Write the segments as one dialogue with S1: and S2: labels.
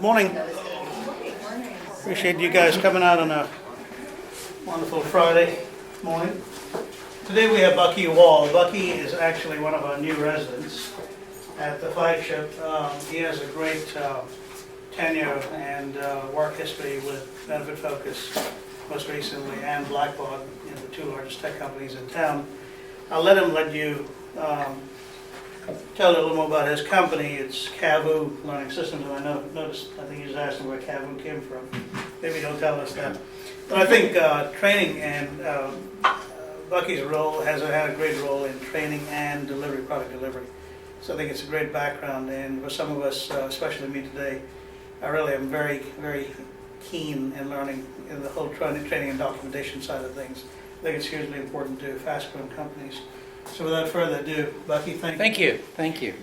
S1: Good morning. Appreciate you guys coming out on a wonderful Friday morning. Today we have Bucky Wall. Bucky is actually one of our new residents at the flagship. He has a great tenure and work history with Benefit Focus, most recently, and Blackbaud, the two largest tech companies in town. I'll let you tell you a little more about his company. It's Cavu Learning Systems, and I think he was asking where Cavu came from. Maybe he'll tell us that. But I think training and Bucky's role has had a great role in training and delivery, product delivery. So I think it's a great background, and for some of us, especially me today, I really am very, very keen in learning in the whole training and documentation side of things. I think it's hugely important to fast-growing companies. So without further ado, Bucky, thank you.
S2: Thank you.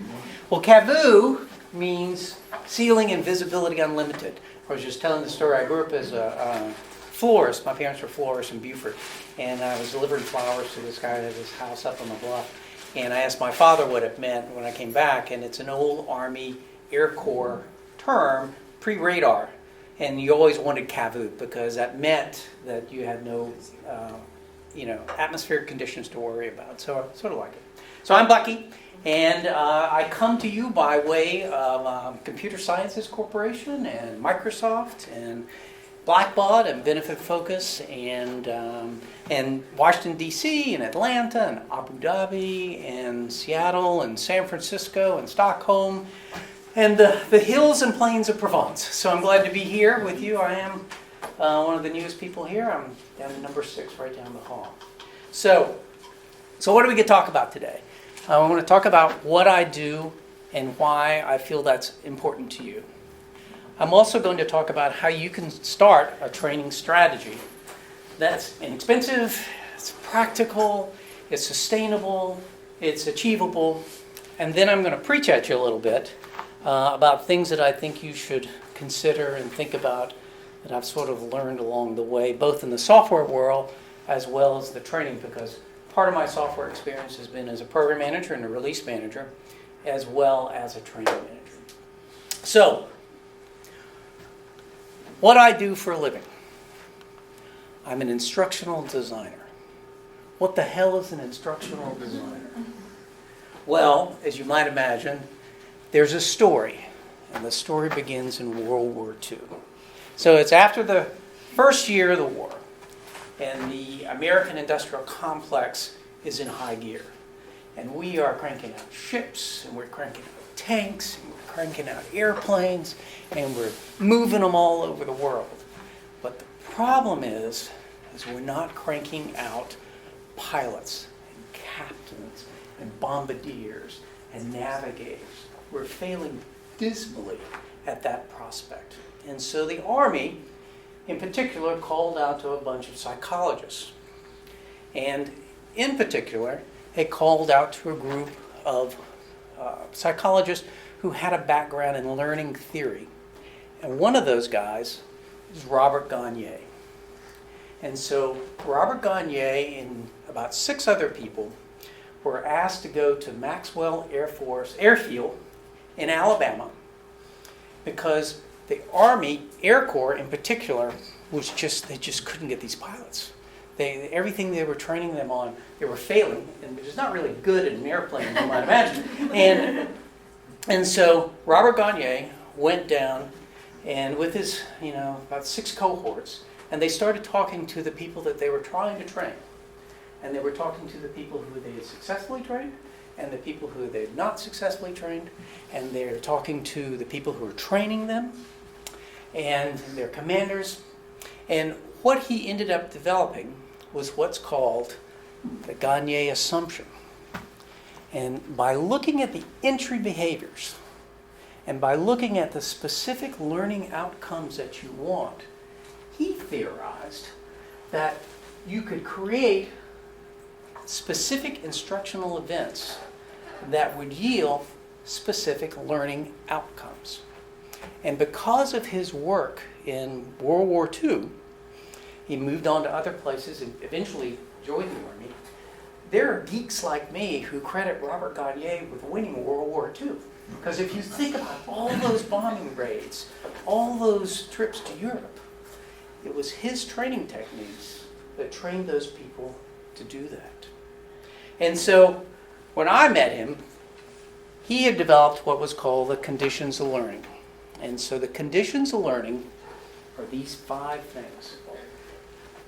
S2: Well, Cavu means Ceiling and Visibility Unlimited. I was just telling the story. I grew up as a florist. My parents were florists in Beaufort, and I was delivering flowers to this guy at his house up on the bluff. And I asked my father what it meant when I came back, and it's an old Army Air Corps term, pre-radar. And you always wanted Cavu because that meant that you had no atmospheric conditions to worry about. So I sort of like it. So I'm Bucky, and I come to you by way of Computer Sciences Corporation and Microsoft and Blackbaud and Benefit Focus and Washington, D.C. and Atlanta and Abu Dhabi and Seattle and San Francisco and Stockholm and the hills and plains of Provence. So I'm glad to be here with you. I am one of the newest people here. I'm down to number 6, right down the hall. So what do we get to talk about today? I want to talk about what I do and why I feel that's important to you. I'm also going to talk about how you can start a training strategy that's inexpensive, it's practical, it's sustainable, it's achievable, and then I'm going to preach at you a little bit about things that I think you should consider and think about that I've sort of learned along the way, both in the software world as well as the training, because part of my software experience has been as a program manager and a release manager, as well as a training manager. So, what I do for a living. I'm an instructional designer. What the hell is an instructional designer? Well, as you might imagine, there's a story, and the story begins in World War II. So it's after the first year of the war, and the American industrial complex is in high gear. And we are cranking out ships, and we're cranking out tanks, and we're cranking out airplanes, and we're moving them all over the world. But the problem is we're not cranking out pilots, and captains, and bombardiers, and navigators. We're failing dismally at that prospect. And so the Army, in particular, called out to a bunch of psychologists. And in particular, they called out to a group of psychologists who had a background in learning theory. And one of those guys is Robert Gagne. And so Robert Gagne and about 6 other people were asked to go to Maxwell Airfield in Alabama because the Army Air Corps in particular they just couldn't get these pilots. Everything they were training them on, they were failing, and it's not really good in an airplane, you might imagine. And so Robert Gagne went down, and with his about 6 cohorts, and they started talking to the people that they were trying to train. And they were talking to the people who they had successfully trained, and the people who they had not successfully trained, and they're talking to the people who were training them, and their commanders. And what he ended up developing was what's called the Gagne assumption. And by looking at the entry behaviors, and by looking at the specific learning outcomes that you want, he theorized that you could create specific instructional events that would yield specific learning outcomes. And because of his work in World War II, he moved on to other places and eventually joined the Army. There are geeks like me who credit Robert Gagne with winning World War II. Because if you think about all those bombing raids, all those trips to Europe, it was his training techniques that trained those people to do that. And so when I met him, he had developed what was called the conditions of learning. And so the conditions of learning are these 5 things.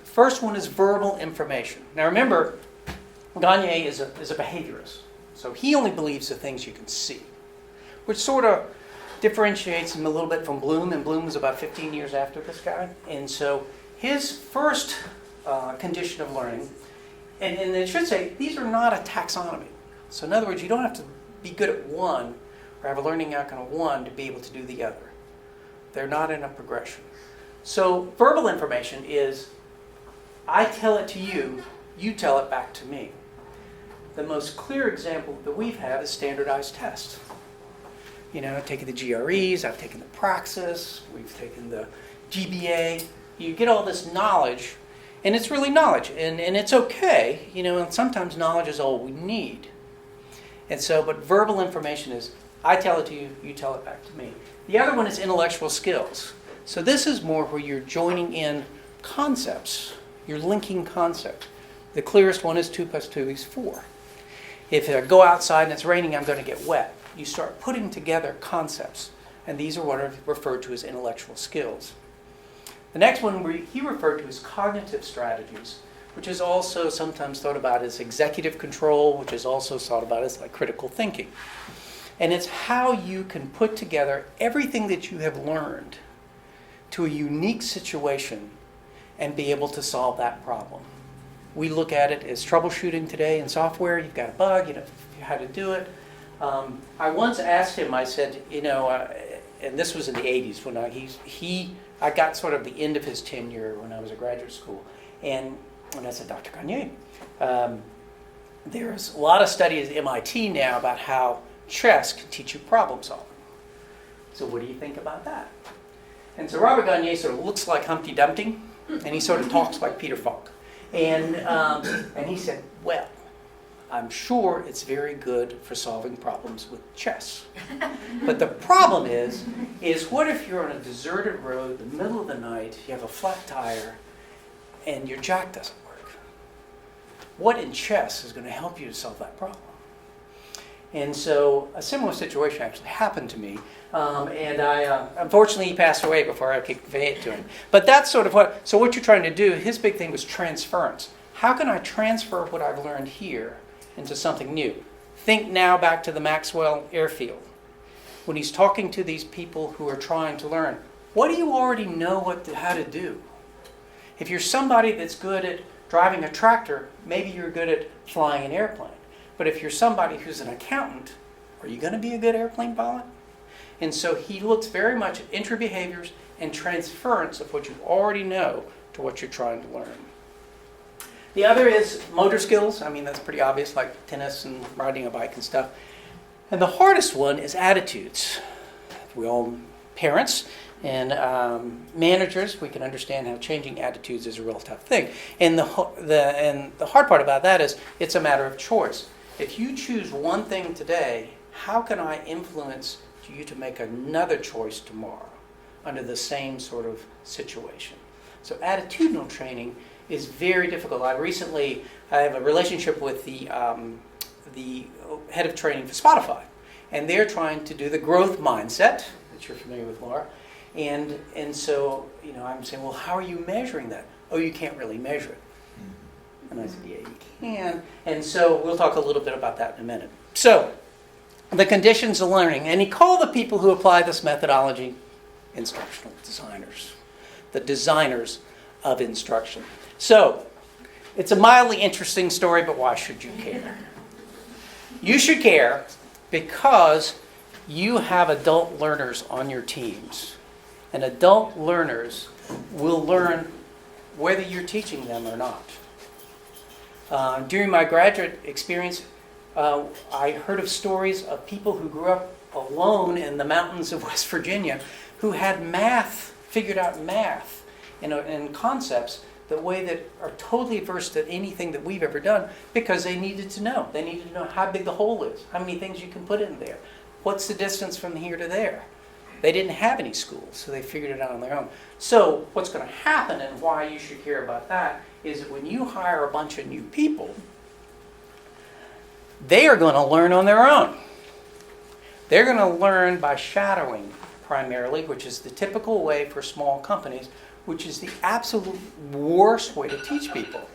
S2: The first one is verbal information. Now remember, Gagne is a behaviorist. So he only believes the things you can see, which sort of differentiates him a little bit from Bloom, and Bloom was about 15 years after this guy. And so his first condition of learning, and I should say, these are not a taxonomy. So in other words, you don't have to be good at one or have a learning outcome of one to be able to do the other. They're not in a progression. So verbal information is, I tell it to you, you tell it back to me. The most clear example that we've had is standardized tests. You know, I've taken the GREs, I've taken the Praxis, we've taken the GBA. You get all this knowledge, and it's really knowledge, and it's okay, you know, and sometimes knowledge is all we need. And so, but verbal information is, I tell it to you, you tell it back to me. The other one is intellectual skills. So this is more where you're joining in concepts, you're linking concepts. The clearest one is 2 + 2 = 4. If I go outside and it's raining, I'm going to get wet. You start putting together concepts, and these are what are referred to as intellectual skills. The next one he referred to as cognitive strategies, which is also sometimes thought about as executive control, which is also thought about as like critical thinking. And it's how you can put together everything that you have learned to a unique situation and be able to solve that problem. We look at it as troubleshooting today in software. You've got a bug, you know how to do it. I once asked him, I said, you know, and this was in the 80s when I got sort of the end of his tenure when I was at graduate school. And I said, Dr. Gagne, there's a lot of studies at MIT now about how chess can teach you problem solving. So what do you think about that? And so Robert Gagne sort of looks like Humpty Dumpty, and he sort of talks like Peter Falk. And he said, well, I'm sure it's very good for solving problems with chess. But the problem is what if you're on a deserted road, the middle of the night, you have a flat tire, and your jack doesn't work? What in chess is going to help you to solve that problem? And so a similar situation actually happened to me. And unfortunately, he passed away before I could convey it to him. But that's sort of so what you're trying to do, his big thing was transference. How can I transfer what I've learned here into something new? Think now back to the Maxwell airfield. When he's talking to these people who are trying to learn, what do you already know how to do? If you're somebody that's good at driving a tractor, maybe you're good at flying an airplane. But if you're somebody who's an accountant, are you going to be a good airplane pilot? And so he looks very much at entry behaviors and transference of what you already know to what you're trying to learn. The other is motor skills. I mean, that's pretty obvious, like tennis and riding a bike and stuff. And the hardest one is attitudes. We all, parents and managers, we can understand how changing attitudes is a real tough thing. And the hard part about that is it's a matter of choice. If you choose one thing today, how can I influence you to make another choice tomorrow under the same sort of situation? So attitudinal training is very difficult. I have a relationship with the head of training for Spotify, and they're trying to do the growth mindset that you're familiar with, Laura. And so, you know, I'm saying, well, how are you measuring that? Oh, you can't really measure it. And I said, yeah, you can. And so we'll talk a little bit about that in a minute. So, the conditions of learning. And he called the people who apply this methodology instructional designers. The designers of instruction. So, it's a mildly interesting story, but why should you care? You should care because you have adult learners on your teams. And adult learners will learn whether you're teaching them or not. During my graduate experience, I heard of stories of people who grew up alone in the mountains of West Virginia who had figured out math and concepts the way that are totally adverse to anything that we've ever done because they needed to know. They needed to know how big the hole is, how many things you can put in there. What's the distance from here to there? They didn't have any schools, so they figured it out on their own. So what's going to happen, and why you should care about that, is that when you hire a bunch of new people, they are going to learn on their own. They're going to learn by shadowing primarily, which is the typical way for small companies, which is the absolute worst way to teach people.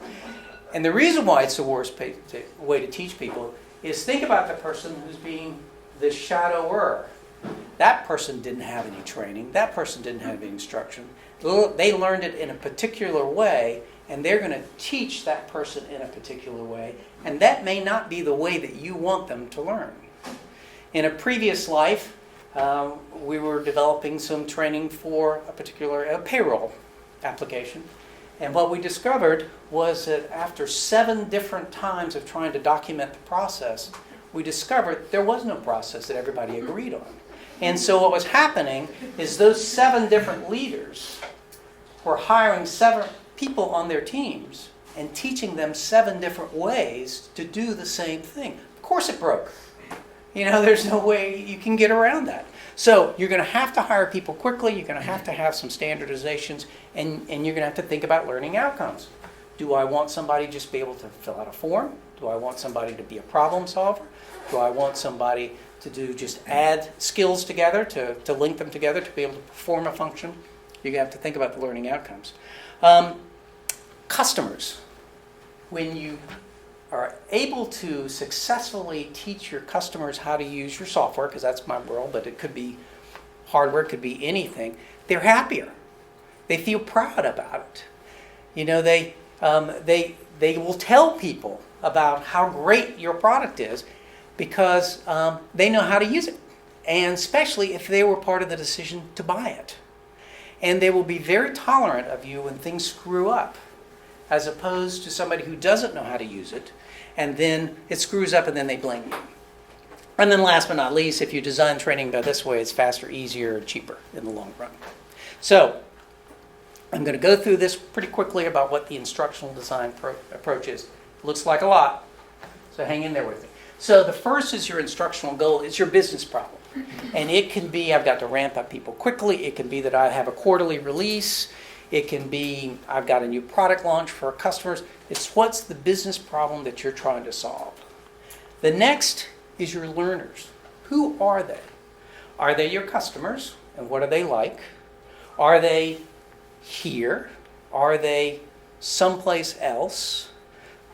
S2: And the reason why it's the worst way to teach people is, think about the person who's being the shadower. That person didn't have any training. That person didn't have any instruction. They learned it in a particular way, and they're going to teach that person in a particular way. And that may not be the way that you want them to learn. In a previous life, we were developing some training for a particular payroll application. And what we discovered was that after 7 different times of trying to document the process, we discovered there was no process that everybody agreed on. And so what was happening is those 7 different leaders were hiring 7 people on their teams and teaching them 7 different ways to do the same thing. Of course it broke. There's no way you can get around that. So you're going to have to hire people quickly, you're going to have some standardizations, and you're going to have to think about learning outcomes. Do I want somebody just be able to fill out a form? Do I want somebody to be a problem solver? Do I want somebody to just add skills together, to link them together, to be able to perform a function? You're going to have to think about the learning outcomes. Customers. When you are able to successfully teach your customers how to use your software, because that's my world, but it could be hardware, it could be anything, they're happier. They feel proud about it. They will tell people about how great your product is because they know how to use it, and especially if they were part of the decision to buy it. And they will be very tolerant of you when things screw up, as opposed to somebody who doesn't know how to use it, and then it screws up and then they blame you. And then last but not least, if you design training by this way, it's faster, easier, and cheaper in the long run. So I'm going to go through this pretty quickly about what the instructional design approach is. Looks like a lot, so hang in there with me. So the first is your instructional goal. It's your business problem. And it can be, I've got to ramp up people quickly. It can be that I have a quarterly release. It can be, I've got a new product launch for customers. It's what's the business problem that you're trying to solve. The next is your learners. Who are they? Are they your customers? And what are they like? Are they here? Are they someplace else?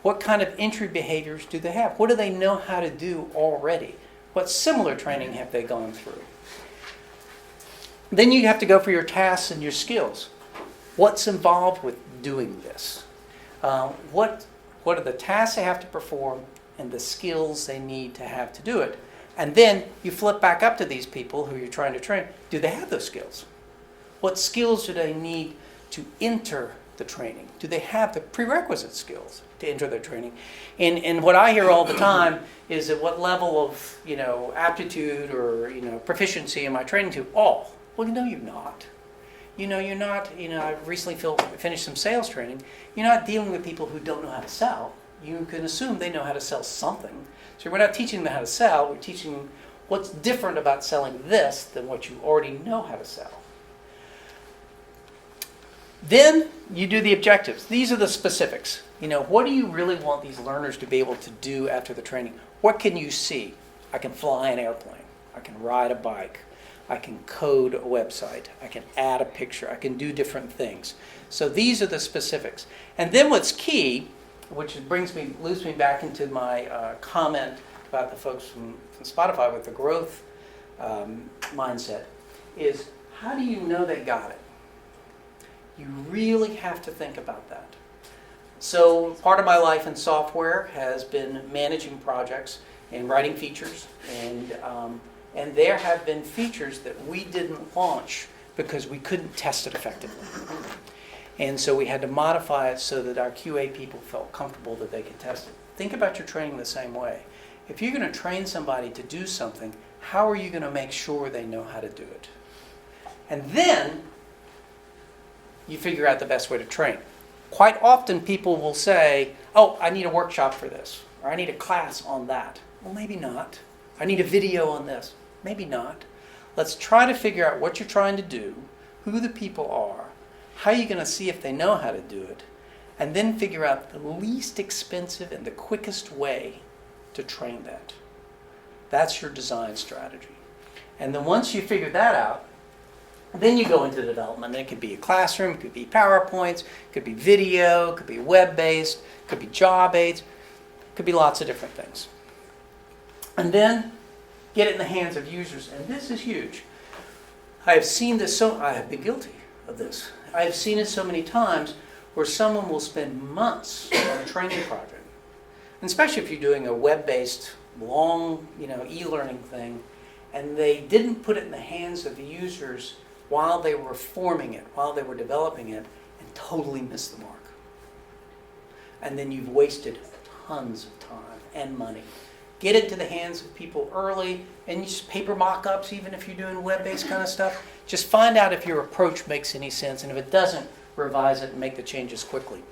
S2: What kind of entry behaviors do they have? What do they know how to do already? What similar training have they gone through? Then you have to go for your tasks and your skills. What's involved with doing this? What are the tasks they have to perform and the skills they need to have to do it? And then you flip back up to these people who you're trying to train. Do they have those skills? What skills do they need to enter the training? Do they have the prerequisite skills to enter their training? And what I hear all the time is at what level of aptitude or proficiency am I training to? All. Well, you're not. You're not, I recently finished some sales training. You're not dealing with people who don't know how to sell. You can assume they know how to sell something. So we're not teaching them how to sell. We're teaching them what's different about selling this than what you already know how to sell. Then you do the objectives. These are the specifics. What do you really want these learners to be able to do after the training? What can you see? I can fly an airplane. I can ride a bike. I can code a website. I can add a picture. I can do different things. So these are the specifics. And then what's key, which loops me back into my comment about the folks from Spotify with the growth mindset, is how do you know they got it? You really have to think about that. So part of my life in software has been managing projects and writing features, and there have been features that we didn't launch because we couldn't test it effectively. And so we had to modify it so that our QA people felt comfortable that they could test it. Think about your training the same way. If you're going to train somebody to do something, how are you going to make sure they know how to do it? And then you figure out the best way to train. Quite often people will say, oh, I need a workshop for this, or I need a class on that. Well, maybe not. I need a video on this. Maybe not. Let's try to figure out what you're trying to do, who the people are, how you're going to see if they know how to do it, and then figure out the least expensive and the quickest way to train that. That's your design strategy. And then once you figure that out, then you go into development. It could be a classroom, it could be PowerPoints, it could be video, it could be web-based, it could be job aids, it could be lots of different things. And then get it in the hands of users. And this is huge. I have seen this I have been guilty of this. I have seen it so many times where someone will spend months on a training project. And especially if you're doing a web-based, long, e-learning thing, and they didn't put it in the hands of the users while they were forming it, while they were developing it, and totally missed the mark. And then you've wasted tons of time and money. Get it to the hands of people early, and use paper mock-ups, even if you're doing web-based kind of stuff. Just find out if your approach makes any sense, and if it doesn't, revise it and make the changes quickly.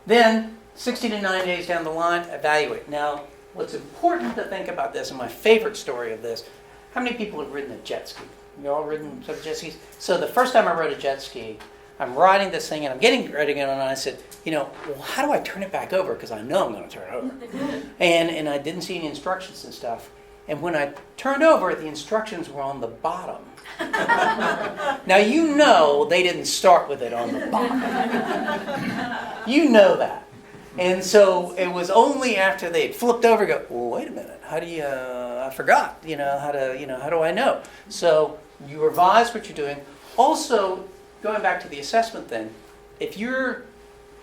S2: Then, 60 to 90 days down the line, evaluate. Now, what's important to think about this, and my favorite story of this, how many people have ridden a jet ski? You all ridden some jet skis? So the first time I rode a jet ski, I'm riding this thing and I'm getting ready to get on, and I said, well, how do I turn it back over? Because I know I'm going to turn it over. And I didn't see any instructions and stuff. And when I turned over, the instructions were on the bottom. Now, they didn't start with it on the bottom. You know that. And so it was only after they had flipped over, go, well, wait a minute, how do you, I forgot, how do I know? So you revise what you're doing. Also, going back to the assessment thing, if you're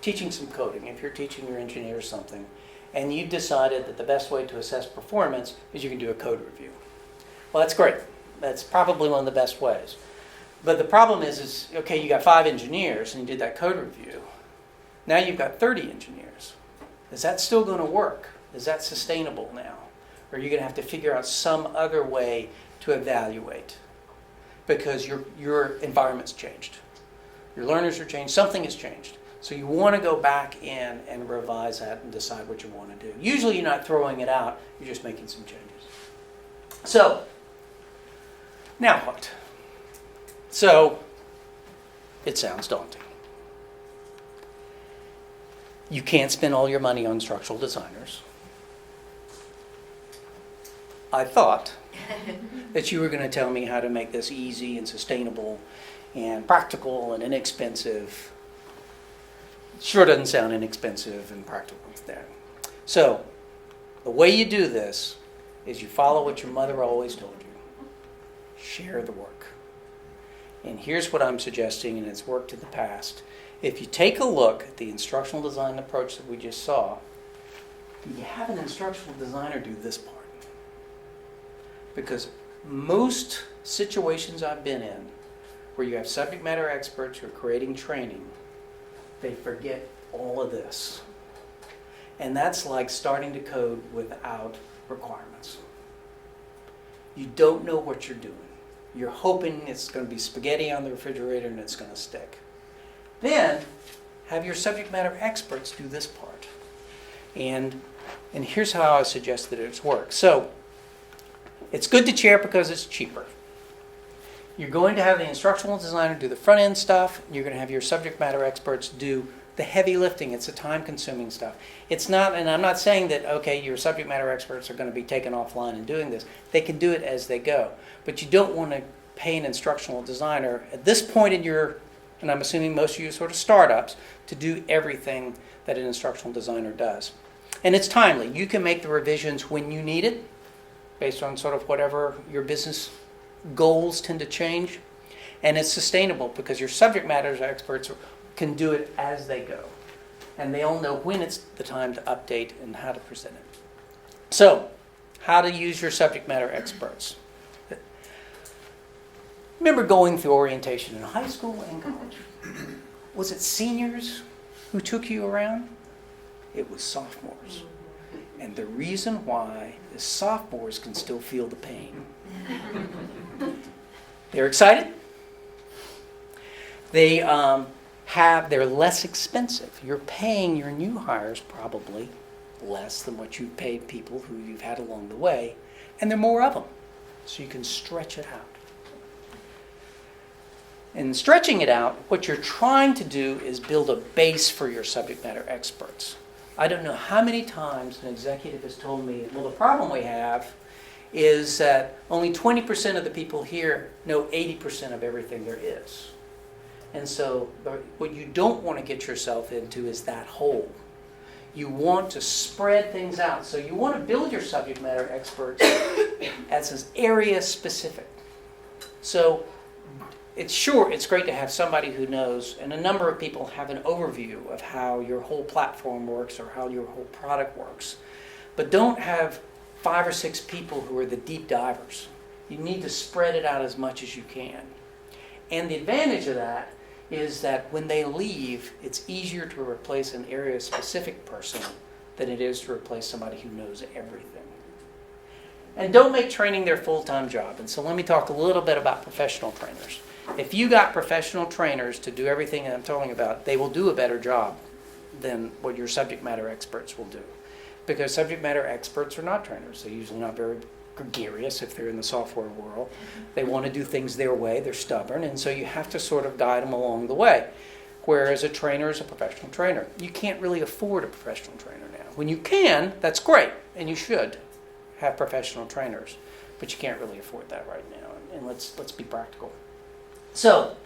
S2: teaching some coding, if you're teaching your engineers something, and you've decided that the best way to assess performance is you can do a code review. Well, that's great. That's probably one of the best ways. But the problem is okay, you got 5 engineers and you did that code review. Now you've got 30 engineers. Is that still going to work? Is that sustainable now? Or are you going to have to figure out some other way to evaluate? Because your environment's changed. Your learners are changed. Something has changed. So you want to go back in and revise that and decide what you want to do. Usually you're not throwing it out. You're just making some changes. So, now what? So, it sounds daunting. You can't spend all your money on structural designers. I thought that you were going to tell me how to make this easy and sustainable and practical and inexpensive. Sure doesn't sound inexpensive and practical there. So, the way you do this is you follow what your mother always told you. Share the work. And here's what I'm suggesting, and it's worked in the past. If you take a look at the instructional design approach that we just saw, you have an instructional designer do this part. Because most situations I've been in where you have subject matter experts who are creating training, they forget all of this. And that's like starting to code without requirements. You don't know what you're doing. You're hoping it's going to be spaghetti on the refrigerator and it's going to stick. Then, have your subject matter experts do this part. And here's how I suggest that it works. So, it's good to share because it's cheaper. You're going to have the instructional designer do the front end stuff. You're going to have your subject matter experts do the heavy lifting. It's the time consuming stuff. It's not, and I'm not saying that, okay, your subject matter experts are going to be taken offline and doing this. They can do it as they go. But you don't want to pay an instructional designer at this point in your, and I'm assuming most of you are sort of startups, to do everything that an instructional designer does. And it's timely. You can make the revisions when you need it, based on sort of whatever your business goals tend to change. And it's sustainable because your subject matter experts can do it as they go. And they all know when it's the time to update and how to present it. So, how to use your subject matter experts. Remember going through orientation in high school and college? Was it seniors who took you around? It was sophomores. And the reason why is sophomores can still feel the pain. They're excited. They're less expensive. You're paying your new hires probably less than what you paid people who you've had along the way. And there are more of them, so you can stretch it out. In stretching it out, what you're trying to do is build a base for your subject matter experts. I don't know how many times an executive has told me, well, the problem we have is that only 20% of the people here know 80% of everything there is. And so what you don't want to get yourself into is that hole. You want to spread things out. So you want to build your subject matter experts as area specific. So it's great to have somebody who knows, and a number of people have an overview of how your whole platform works or how your whole product works. But don't have 5 or 6 people who are the deep divers. You need to spread it out as much as you can. And the advantage of that is that when they leave, it's easier to replace an area-specific person than it is to replace somebody who knows everything. And don't make training their full-time job. And so let me talk a little bit about professional trainers. If you got professional trainers to do everything that I'm talking about, they will do a better job than what your subject matter experts will do. Because subject matter experts are not trainers. They're usually not very gregarious if they're in the software world. They want to do things their way. They're stubborn. And so you have to sort of guide them along the way. Whereas a trainer is a professional trainer. You can't really afford a professional trainer now. When you can, that's great. And you should have professional trainers. But you can't really afford that right now. And let's be practical. So,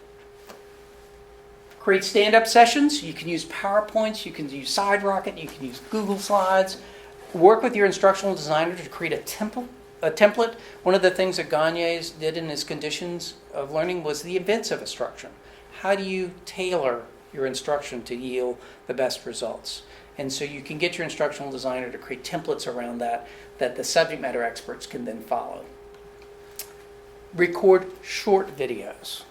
S2: create stand-up sessions. You can use PowerPoints. You can use SideRocket. You can use Google Slides. Work with your instructional designer to create a template. One of the things that Gagne did in his conditions of learning was the events of instruction. How do you tailor your instruction to yield the best results? And so you can get your instructional designer to create templates around that the subject matter experts can then follow. Record short videos.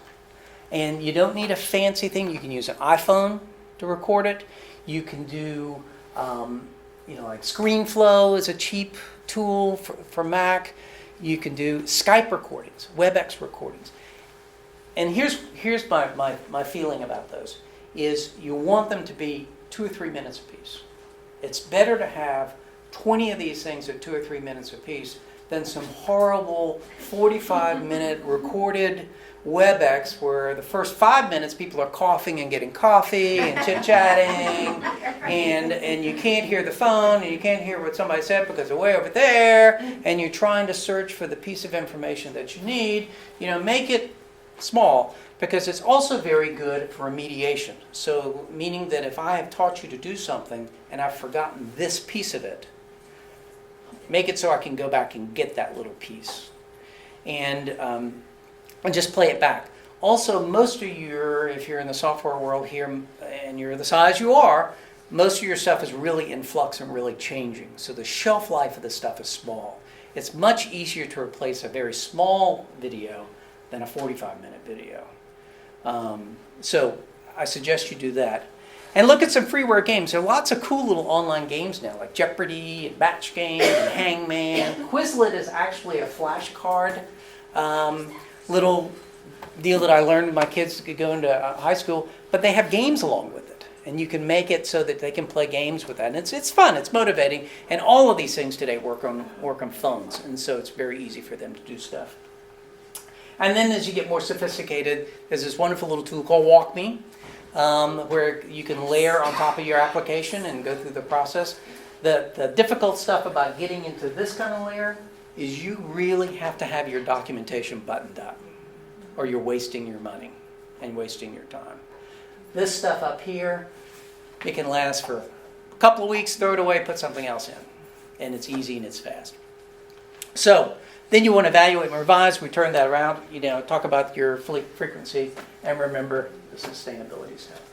S2: And you don't need a fancy thing. You can use an iPhone to record it. You can do, like ScreenFlow is a cheap tool for Mac. You can do Skype recordings, WebEx recordings. And here's my feeling about those, is you want them to be 2 or 3 minutes apiece. It's better to have 20 of these things at 2 or 3 minutes apiece than some horrible 45-minute recorded WebEx where the first 5 minutes people are coughing and getting coffee and chit-chatting and you can't hear the phone and you can't hear what somebody said because they're way over there and you're trying to search for the piece of information that you need. Make it small because it's also very good for remediation. So meaning that if I have taught you to do something and I've forgotten this piece of it, make it so I can go back and get that little piece. And just play it back. Also, most of if you're in the software world here and you're the size you are, most of your stuff is really in flux and really changing. So the shelf life of the stuff is small. It's much easier to replace a very small video than a 45-minute video. So I suggest you do that. And look at some freeware games. There are lots of cool little online games now, like Jeopardy and Match Game and Hangman. Quizlet is actually a flashcard little deal that I learned when my kids could go into high school, but they have games along with it. And you can make it so that they can play games with that. And it's fun, it's motivating, and all of these things today work on phones, and so it's very easy for them to do stuff. And then as you get more sophisticated, there's this wonderful little tool called WalkMe, where you can layer on top of your application and go through the process. The difficult stuff about getting into this kind of layer is you really have to have your documentation buttoned up, or you're wasting your money and wasting your time. This stuff up here, it can last for a couple of weeks, throw it away, put something else in. And it's easy and it's fast. So, then you want to evaluate and revise. We turn that around, talk about your frequency, and remember the sustainability stuff.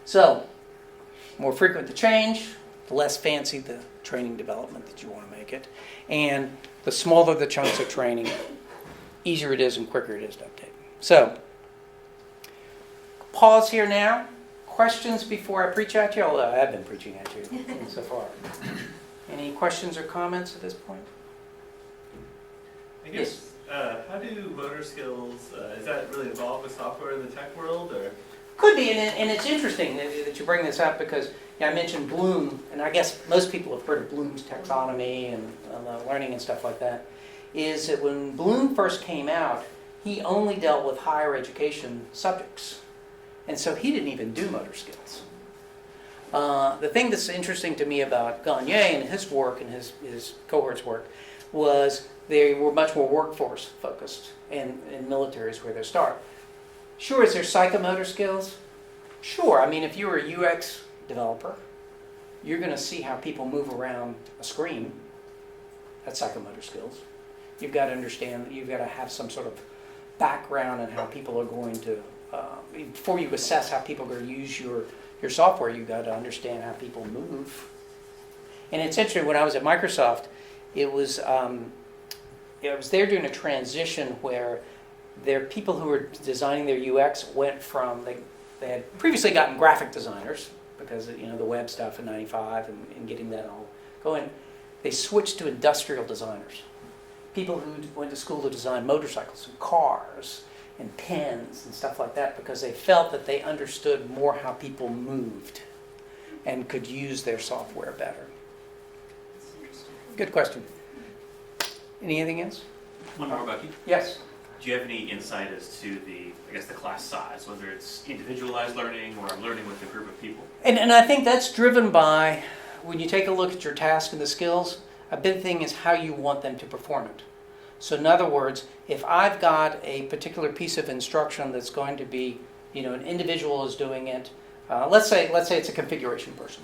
S2: So, more frequent the change, the less fancy the training development that you want to make it. And the smaller the chunks of training, easier it is and quicker it is to update. So, pause here now. Questions before I preach at you? Although I have been preaching at you so far. Any questions or comments at this point?
S3: I guess, how do motor skills, is that really involved with software in the tech world? Or?
S2: Could be, and it's interesting that you bring this up because I mentioned Bloom, and I guess most people have heard of Bloom's taxonomy and learning and stuff like that. is that when Bloom first came out, he only dealt with higher education subjects. And so he didn't even do motor skills. The thing that's interesting to me about Gagne and his work and his cohort's work was they were much more workforce focused and in militaries where they start. Sure, is there psychomotor skills? Sure. I mean, if you're a UX developer, you're going to see how people move around a screen. That's psychomotor skills. You've got to understand, you've got to have some sort of background in how people are going to, before you assess how people are going to use your software, you've got to understand how people move. And it's interesting, when I was at Microsoft, it was there during a transition where their people who were designing their UX went from, they had previously gotten graphic designers, because the web stuff in '95 and getting that all going. They switched to industrial designers. People who went to school to design motorcycles and cars and pens and stuff like that, because they felt that they understood more how people moved and could use their software better. Good question. Anything else?
S4: One more, Bucky.
S2: Yes.
S4: Do you have any insight as to the class size, whether it's individualized learning or learning with a group of people?
S2: And I think that's driven by, when you take a look at your task and the skills, a big thing is how you want them to perform it. So in other words, if I've got a particular piece of instruction that's going to be, an individual is doing it, let's say it's a configuration person.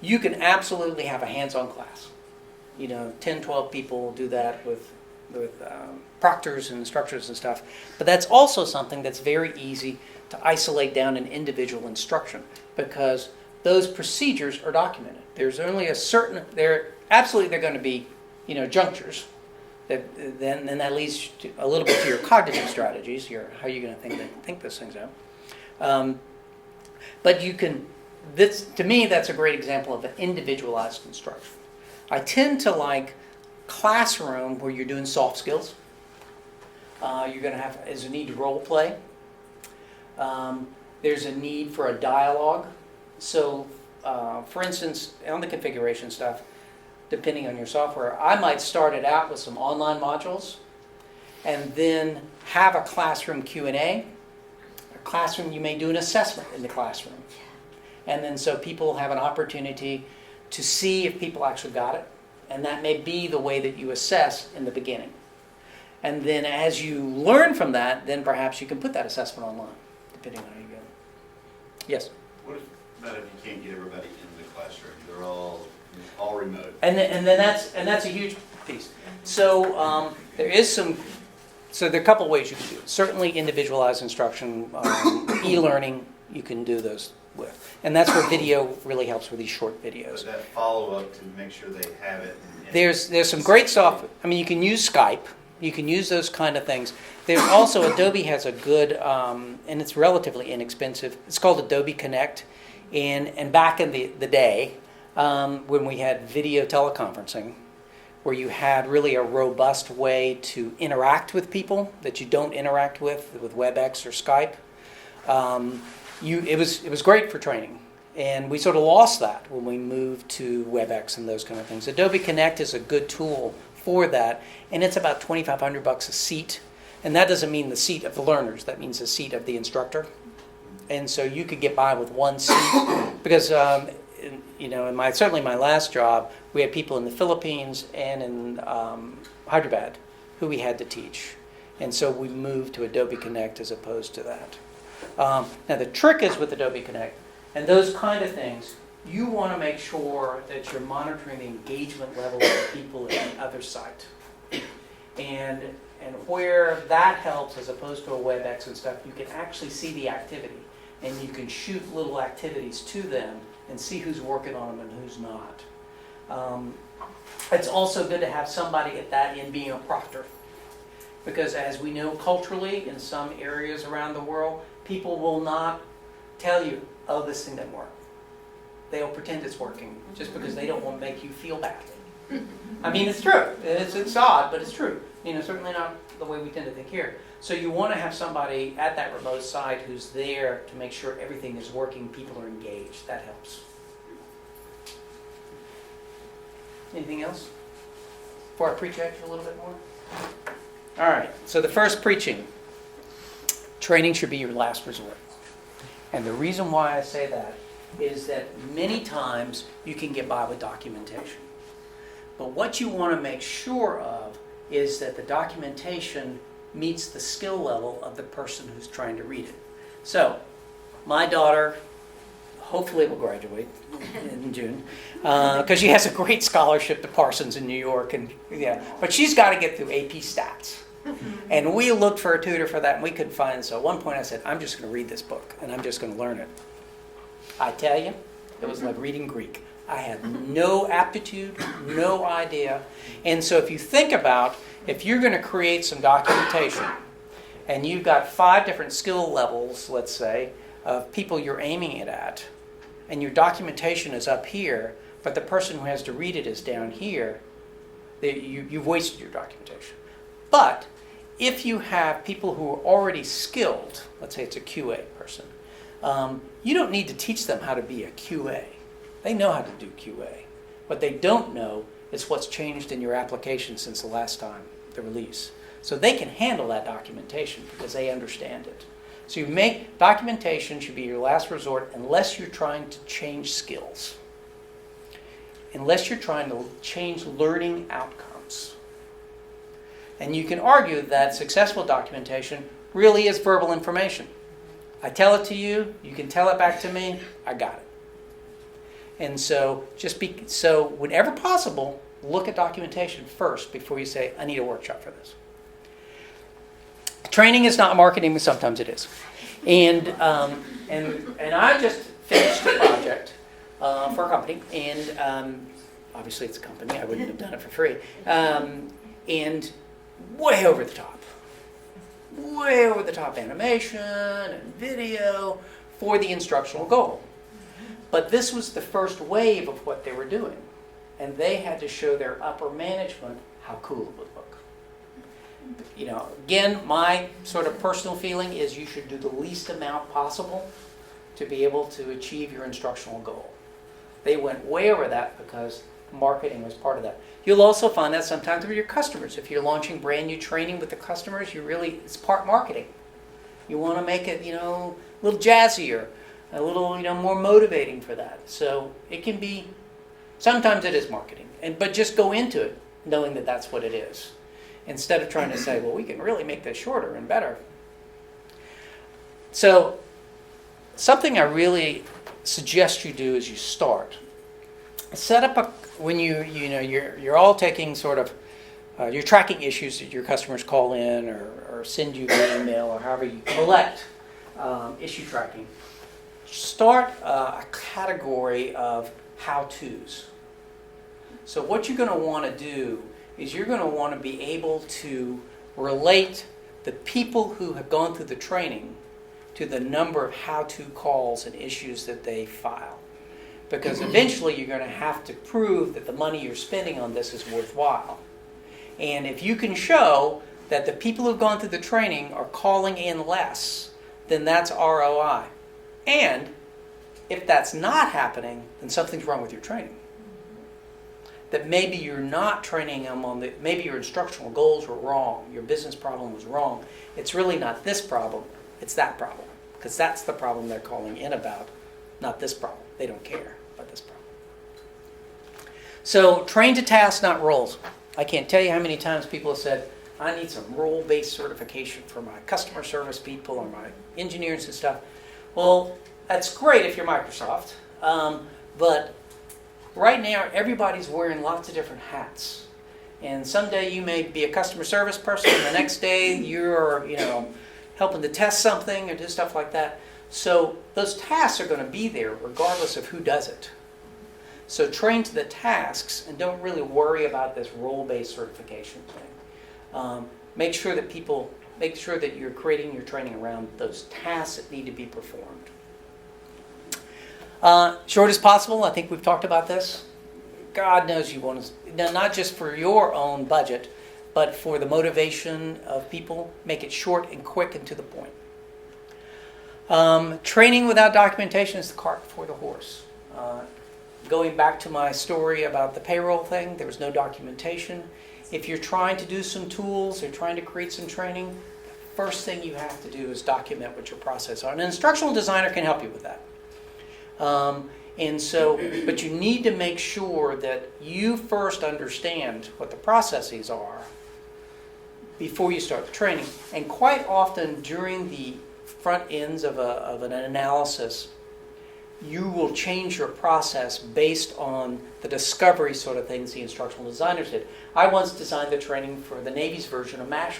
S2: You can absolutely have a hands-on class. 10, 12 people do that with proctors and instructors and stuff. But that's also something that's very easy to isolate down an individual instruction, because those procedures are documented. There's only they're going to be, junctures. Then that leads to a little bit to your cognitive strategies, how you're going to think those things out. But to me, that's a great example of an individualized instruction. I tend to like classroom where you're doing soft skills. You're going to have, there's a need to role play. There's a need for a dialogue. So, for instance, on the configuration stuff, depending on your software, I might start it out with some online modules and then have a classroom Q&A. A classroom, you may do an assessment in the classroom. And then so people have an opportunity to see if people actually got it. And that may be the way that you assess in the beginning. And then as you learn from that, then perhaps you can put that assessment online, depending on how you go. Yes?
S5: What about if you can't get everybody in the classroom? They're all remote.
S2: And then that's a huge piece. So there are a couple ways you can do it. Certainly individualized instruction, e-learning, you can do those with. And that's where video really helps with these short videos.
S5: But that follow-up to make sure they have it.
S2: There's some great software. I mean, you can use Skype. You can use those kind of things. There's also, Adobe has a good, and it's relatively inexpensive. It's called Adobe Connect. And back in the day, when we had video teleconferencing, where you had really a robust way to interact with people that you don't interact with WebEx or Skype, it was great for training. And we sort of lost that when we moved to WebEx and those kind of things. Adobe Connect is a good tool for that, and it's about $2,500 a seat. And that doesn't mean the seat of the learners, that means the seat of the instructor. And so you could get by with one seat, because certainly my last job, we had people in the Philippines and in Hyderabad who we had to teach. And so we moved to Adobe Connect as opposed to that. Now the trick is with Adobe Connect, and those kind of things, you want to make sure that you're monitoring the engagement level of the people in the other site. And where that helps, as opposed to a WebEx and stuff, you can actually see the activity. And you can shoot little activities to them and see who's working on them and who's not. It's also good to have somebody at that end being a proctor. Because as we know culturally, in some areas around the world, people will not tell you, oh, this thing didn't work. They'll pretend it's working just because they don't want to make you feel bad. I mean, it's true. It's odd, but it's true. Certainly not the way we tend to think here. So you want to have somebody at that remote site who's there to make sure everything is working, people are engaged. That helps. Anything else? before I preach at you a little bit more? All right, so the first preaching. Training should be your last resort. And the reason why I say that is that many times you can get by with documentation. But what you want to make sure of is that the documentation meets the skill level of the person who's trying to read it. So, my daughter hopefully will graduate in June because she has a great scholarship to Parsons in New York, and yeah, but she's got to get through AP Stats. And we looked for a tutor for that, and we couldn't find it. So at one point I said, I'm just going to read this book, and I'm just going to learn it. I tell you, it was like reading Greek. I had no aptitude, no idea. And so if you think about, if you're going to create some documentation, and you've got 5 different skill levels, let's say, of people you're aiming it at, and your documentation is up here, but the person who has to read it is down here, you've wasted your documentation. But if you have people who are already skilled, let's say it's a QA person, you don't need to teach them how to be a QA. They know how to do QA. What they don't know is what's changed in your application since the last time, the release. So they can handle that documentation because they understand it. So you make documentation should be your last resort unless you're trying to change skills. Unless you're trying to change learning outcomes. And you can argue that successful documentation really is verbal information. I tell it to you, you can tell it back to me, I got it. And so so whenever possible, look at documentation first before you say, I need a workshop for this. Training is not marketing, but sometimes it is. And I just finished a project for a company, and obviously it's a company, I wouldn't have done it for free. And way over the top animation and video for the instructional goal. But this was the first wave of what they were doing. And they had to show their upper management how cool it would look. You know, again, my sort of personal feeling is you should do the least amount possible to be able to achieve your instructional goal. They went way over that because marketing was part of that. You'll also find that sometimes with your customers. If you're launching brand new training with the customers, it's part marketing. You want to make it, a little jazzier, a little, more motivating for that. So it can be, sometimes it is marketing, but just go into it knowing that that's what it is. Instead of trying to say, well, we can really make this shorter and better. So something I really suggest you do as you start, set up when you're all taking sort of, you're tracking issues that your customers call in or send you an email or however you collect issue tracking. Start a category of how-tos. So what you're going to want to do is you're going to want to be able to relate the people who have gone through the training to the number of how-to calls and issues that they file. Because eventually you're going to have to prove that the money you're spending on this is worthwhile. And if you can show that the people who've gone through the training are calling in less, then that's ROI. And if that's not happening, then something's wrong with your training. That maybe you're not training them maybe your instructional goals were wrong, your business problem was wrong. It's really not this problem, it's that problem. Because that's the problem they're calling in about, not this problem. They don't care about this problem. So train to task, not roles. I can't tell you how many times people have said, I need some role-based certification for my customer service people or my engineers and stuff. Well, that's great if you're Microsoft, but right now everybody's wearing lots of different hats. And someday you may be a customer service person, and the next day you're, helping to test something or do stuff like that. So those tasks are going to be there regardless of who does it. So train to the tasks and don't really worry about this role-based certification thing. Make sure that you're creating your training around those tasks that need to be performed. Short as possible, I think we've talked about this. God knows you want to, not just for your own budget, but for the motivation of people, make it short and quick and to the point. Training without documentation is the cart before the horse. Going back to my story about the payroll thing, there was no documentation. If you're trying to do some tools or trying to create some training, the first thing you have to do is document what your process are. And an instructional designer can help you with that. But you need to make sure that you first understand what the processes are before you start the training. And quite often during the front ends of an analysis, you will change your process based on the discovery sort of things the instructional designers did. I once designed the training for the Navy's version of MASH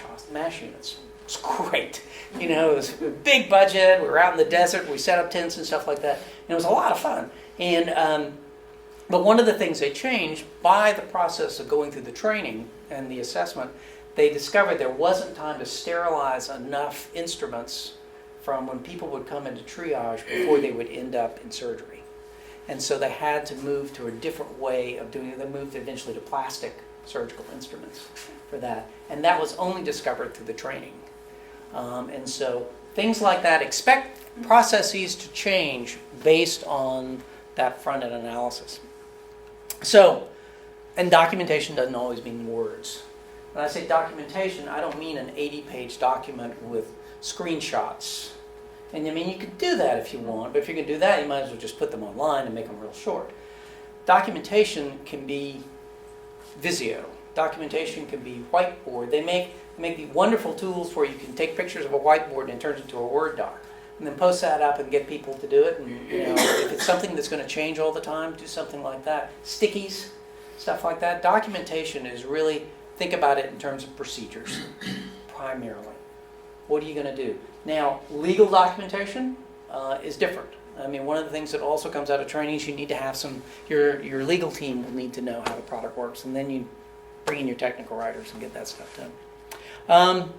S2: units. It was great. You know, it was a big budget. We were out in the desert. We set up tents and stuff like that. And it was a lot of fun. But one of the things they changed by the process of going through the training and the assessment, they discovered there wasn't time to sterilize enough instruments from when people would come into triage before they would end up in surgery. And so they had to move to a different way of doing it. They moved eventually to plastic surgical instruments for that. And that was only discovered through the training. And so things like that, expect processes to change based on that front-end analysis. So, and documentation doesn't always mean words. When I say documentation, I don't mean an 80-page document with screenshots. And I mean, you could do that if you want, but if you're going to do that, you might as well just put them online and make them real short. Documentation can be Visio. Documentation can be whiteboard. They make these wonderful tools where you can take pictures of a whiteboard and it turns into a Word doc. And then post that up and get people to do it. And you know, if it's something that's going to change all the time, do something like that. Stickies, stuff like that. Documentation is really, think about it in terms of procedures, primarily. What are you going to do? Now, legal documentation is different. I mean, one of the things that also comes out of training is you need to have your legal team will need to know how the product works, and then you bring in your technical writers and get that stuff done.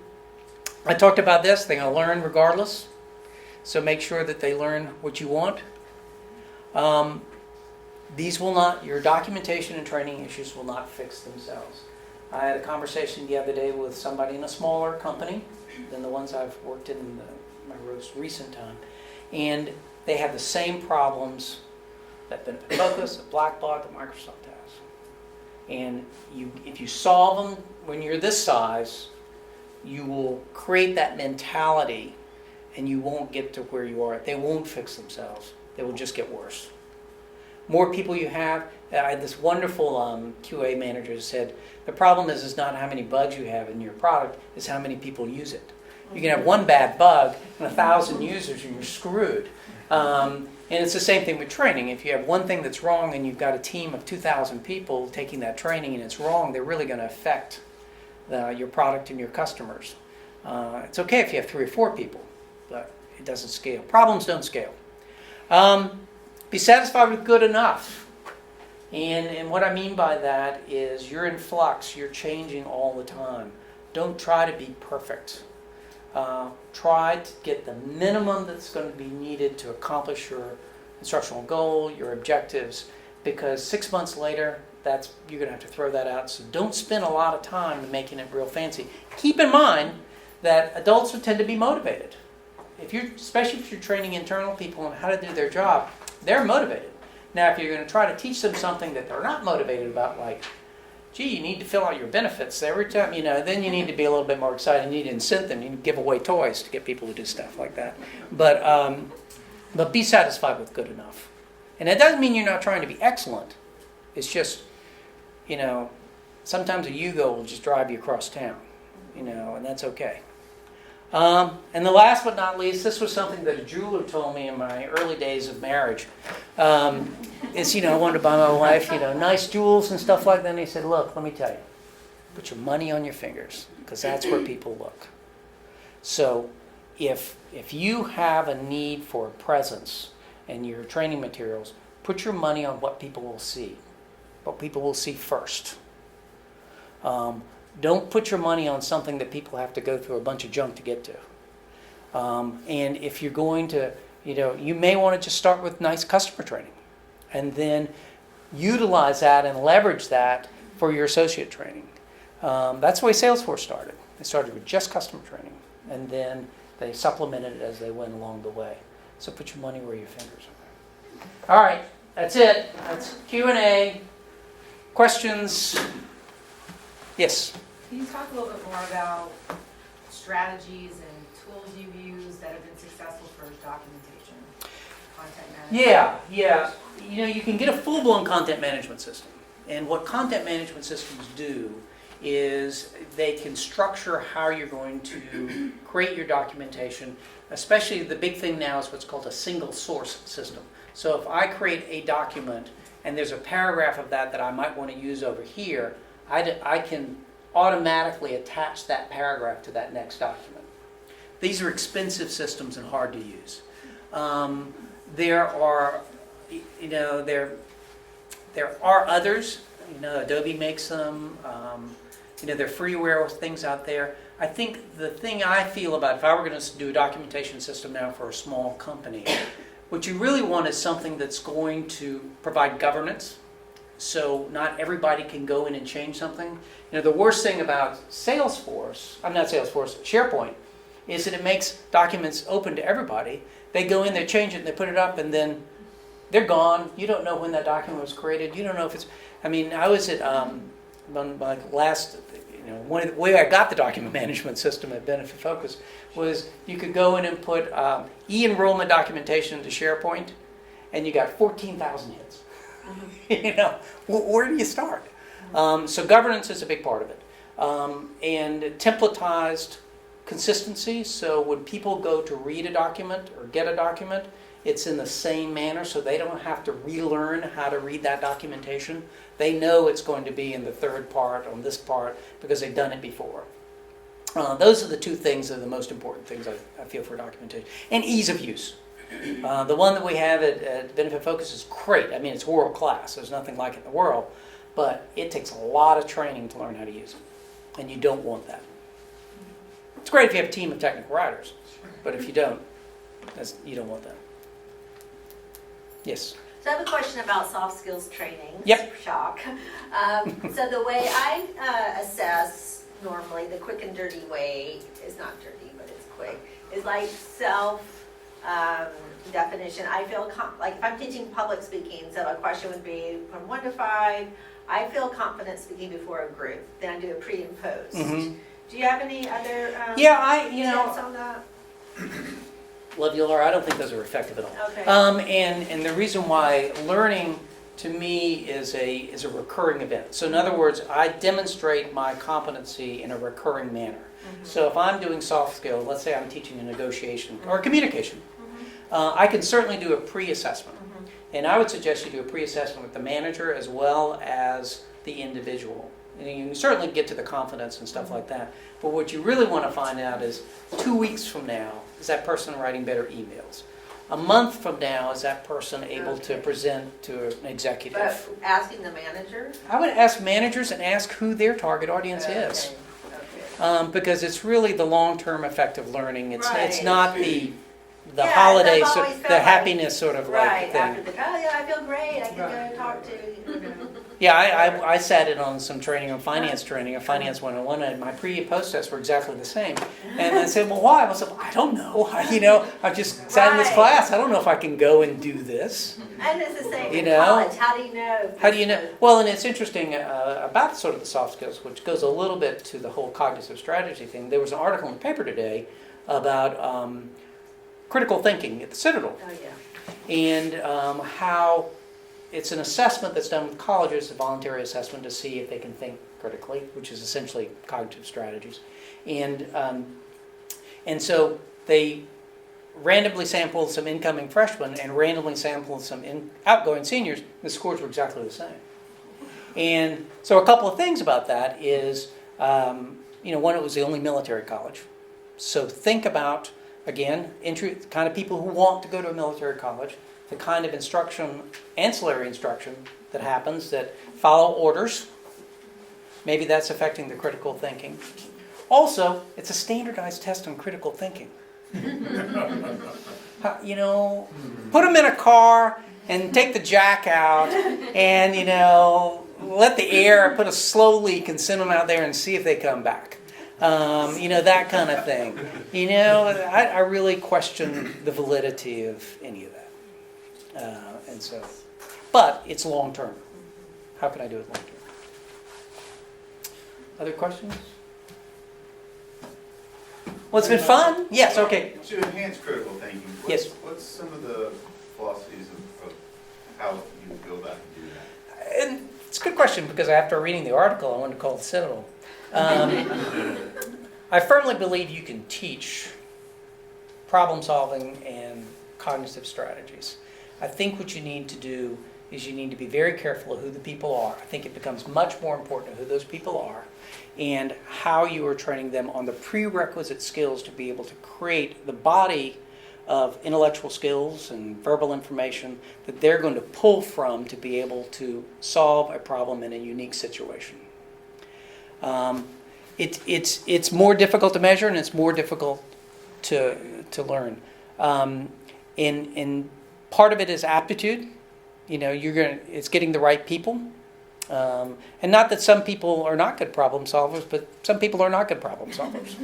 S2: I talked about this. They're going to learn regardless, so make sure that they learn what you want. Your documentation and training issues will not fix themselves. I had a conversation the other day with somebody in a smaller company than the ones I've worked in my most recent time. And they have the same problems that Benefit Focus, that Blackbaud, that Microsoft has. And if you solve them when you're this size, you will create that mentality and you won't get to where you are. They won't fix themselves. They will just get worse. More people you have, I had this wonderful QA manager who said, the problem is not how many bugs you have in your product, it's how many people use it. You can have one bad bug and 1,000 users and you're screwed. And it's the same thing with training. If you have one thing that's wrong and you've got a team of 2,000 people taking that training and it's wrong, they're really going to affect your product and your customers. It's okay if you have 3 or 4 people, but it doesn't scale. Problems don't scale. Be satisfied with good enough. And what I mean by that is you're in flux, you're changing all the time. Don't try to be perfect. Try to get the minimum that's going to be needed to accomplish your instructional goal, your objectives, because 6 months later, you're going to have to throw that out. So don't spend a lot of time making it real fancy. Keep in mind that adults will tend to be motivated. Especially if you're training internal people on how to do their job, they're motivated. Now, if you're going to try to teach them something that they're not motivated about, like, gee, you need to fill out your benefits every time, then you need to be a little bit more excited. You need to incent them. You need to give away toys to get people to do stuff like that. But be satisfied with good enough. And it doesn't mean you're not trying to be excellent. It's just, sometimes a Yugo will just drive you across town, and that's okay. And the last but not least, this was something that a jeweler told me in my early days of marriage. I wanted to buy my wife, nice jewels and stuff like that. And he said, look, let me tell you, put your money on your fingers, because that's where people look. So if you have a need for a presence in your training materials, put your money on what people will see, what people will see first. Don't put your money on something that people have to go through a bunch of junk to get to. And if you're going to, you may want to just start with nice customer training and then utilize that and leverage that for your associate training. That's the way Salesforce started. They started with just customer training, and then they supplemented it as they went along the way. So put your money where your fingers are. All right, that's it. That's Q&A. Questions? Yes.
S6: Can you talk a little bit more about strategies and tools you've used that have been successful for documentation, content management?
S2: Yeah. You know, you can get a full-blown content management system. And what content management systems do is they can structure how you're going to create your documentation. Especially the big thing now is what's called a single source system. So if I create a document and there's a paragraph of that I might want to use over here, I can automatically attach that paragraph to that next document. These are expensive systems and hard to use. There are others. You know, Adobe makes them. There are freeware things out there. I think the thing I feel about if I were going to do a documentation system now for a small company, what you really want is something that's going to provide governance. So not everybody can go in and change something. You know, the worst thing about SharePoint, is that it makes documents open to everybody. They go in, they change it, and they put it up, and then they're gone. You don't know when that document was created. You don't know if it's. I mean, I was at my last. One of the way I got the document management system at Benefit Focus was you could go in and put e-enrollment documentation into SharePoint, and you got 14,000 hits. Where do you start? So governance is a big part of it. And templatized consistency, so when people go to read a document or get a document, it's in the same manner, so they don't have to relearn how to read that documentation. They know it's going to be in the third part, on this part, because they've done it before. Those are the two things that are the most important things I feel for documentation. And ease of use. The one that we have at Benefit Focus is great. I mean, it's world class. There's nothing like it in the world. But it takes a lot of training to learn how to use it. And you don't want that. It's great if you have a team of technical writers. But if you don't, you don't want that. Yes?
S7: So I have a question about soft skills training.
S2: Yep.
S7: Shock. So the way I assess normally, the quick and dirty way is not dirty, but it's quick, is like definition. I feel like if I'm teaching public speaking, so a question would be from 1 to 5, I feel confident speaking before a group. Then I do a pre and post.
S2: Mm-hmm.
S7: Do you have any other
S2: tips
S7: on that?
S2: Love you, Laura. I don't think those are effective at all.
S7: Okay.
S2: And the reason why learning to me is a recurring event. So in other words, I demonstrate my competency in a recurring manner. Mm-hmm. So if I'm doing soft skills, let's say I'm teaching a negotiation or communication, I can certainly do a pre-assessment. Mm-hmm. And I would suggest you do a pre-assessment with the manager as well as the individual. And you can certainly get to the confidence and stuff like that. But what you really want to find out is 2 weeks from now, is that person writing better emails? A month from now, is that person able to present to an executive?
S7: But asking the manager?
S2: I would ask managers and ask who their target audience is.
S7: Okay.
S2: Because it's really the long-term effect of learning. It's not the
S7: Yeah,
S2: holiday,
S7: I've
S2: so
S7: always felt
S2: the happiness sort of
S7: Right,
S2: like thing.
S7: after I feel great, I can go and talk to,
S2: Yeah, I sat in on some training on finance training, a finance 101, and my pre and post tests were exactly the same. And I said, well, why? I said, I don't know. I've just sat in this
S7: Right.
S2: class. I don't know if I can go and do this.
S7: and it's the same
S2: You
S7: in
S2: know?
S7: college, how do you know?
S2: How do you know? Well, and it's interesting about sort of the soft skills, which goes a little bit to the whole cognitive strategy thing. There was an article in the paper today about critical thinking at the Citadel.
S7: Oh, yeah.
S2: And how it's an assessment that's done with colleges, a voluntary assessment to see if they can think critically, which is essentially cognitive strategies. And so they randomly sampled some incoming freshmen and randomly sampled some outgoing seniors. The scores were exactly the same. And so a couple of things about that is, one, it was the only military college. So think about, again, kind of people who want to go to a military college, the kind of instruction, ancillary instruction that happens that follow orders. Maybe that's affecting the critical thinking. Also, it's a standardized test on critical thinking. Put them in a car and take the jack out and, let the air, put a slow leak and send them out there and see if they come back. That kind of thing. I really question the validity of any of that. But it's long term. How can I do it long term? Other questions? Well, it's been fun. Yes, okay.
S5: To enhance critical thinking,
S2: Yes.
S5: what's some of the philosophies of how you would go about and do that?
S2: And it's a good question because after reading the article, I wanted to call it Citadel. I firmly believe you can teach problem solving and cognitive strategies. I think what you need to do is you need to be very careful of who the people are. I think it becomes much more important who those people are and how you are training them on the prerequisite skills to be able to create the body of intellectual skills and verbal information that they're going to pull from to be able to solve a problem in a unique situation. It's more difficult to measure and it's more difficult to learn. And part of it is aptitude. It's getting the right people. And not that some people are not good problem solvers, but some people are not good problem solvers.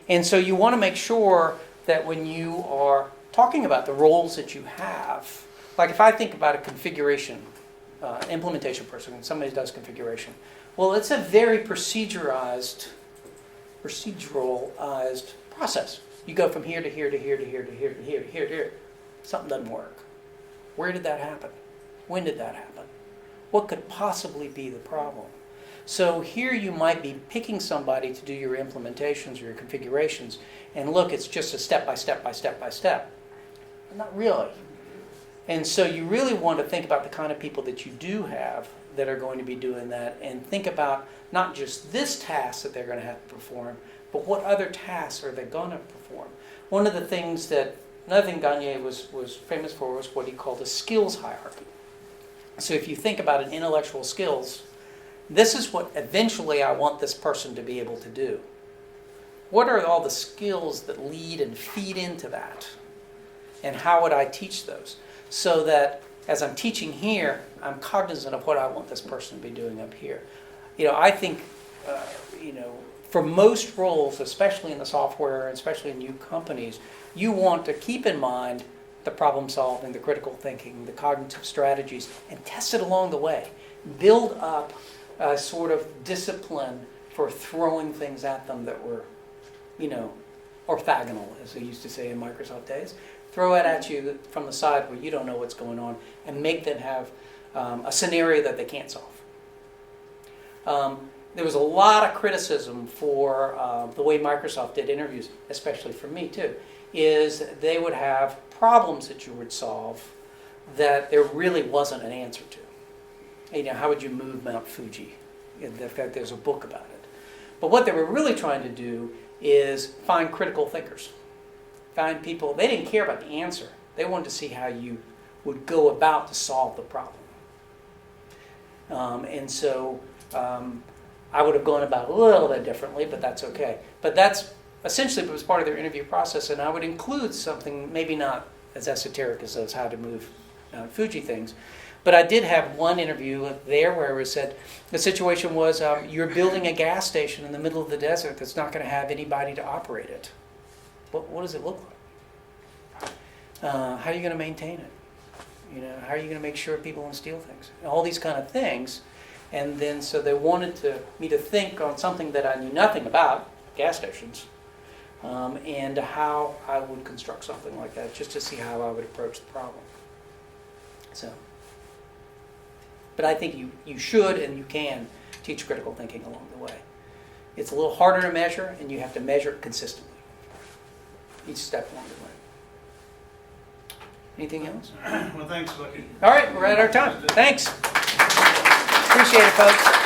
S2: And so you want to make sure that when you are talking about the roles that you have, like if I think about a configuration, implementation person, when somebody does configuration, well, it's a very proceduralized process. You go from here to here to here to here to here to here to here to here. Something doesn't work. Where did that happen? When did that happen? What could possibly be the problem? So here you might be picking somebody to do your implementations or your configurations, and look, it's just a step by step by step by step. But not really. And so you really want to think about the kind of people that you do have that are going to be doing that, and think about not just this task that they're going to have to perform, but what other tasks are they going to perform. Another thing Gagne was famous for was what he called a skills hierarchy. So if you think about an intellectual skills, this is what eventually I want this person to be able to do. What are all the skills that lead and feed into that? And how would I teach those? So that as I'm teaching here, I'm cognizant of what I want this person to be doing up here. I think, for most roles, especially in the software, and especially in new companies, you want to keep in mind the problem solving, the critical thinking, the cognitive strategies, and test it along the way. Build up a sort of discipline for throwing things at them that were, orthogonal, as they used to say in Microsoft days. Throw it at you from the side where you don't know what's going on, and make them have a scenario that they can't solve. There was a lot of criticism for the way Microsoft did interviews, especially for me too, is they would have problems that you would solve that there really wasn't an answer to. How would you move Mount Fuji? In fact, there's a book about it. But what they were really trying to do is find critical thinkers. Find people, they didn't care about the answer. They wanted to see how you would go about to solve the problem. And so I would have gone about it a little bit differently, but that's okay. But that's essentially was part of their interview process, and I would include something maybe not as esoteric as those how to move Mount Fuji things. But I did have one interview there where it said, the situation was you're building a gas station in the middle of the desert that's not going to have anybody to operate it. What does it look like? How are you going to maintain it? How are you going to make sure people don't steal things? All these kind of things. And then so they wanted me to think on something that I knew nothing about, gas stations, and how I would construct something like that, just to see how I would approach the problem. But I think you should and you can teach critical thinking along the way. It's a little harder to measure, and you have to measure it consistently, each step along the way. Anything else?
S1: Well, thanks, Bucky.
S2: All right, we're at our time. Thanks. Appreciate it, folks.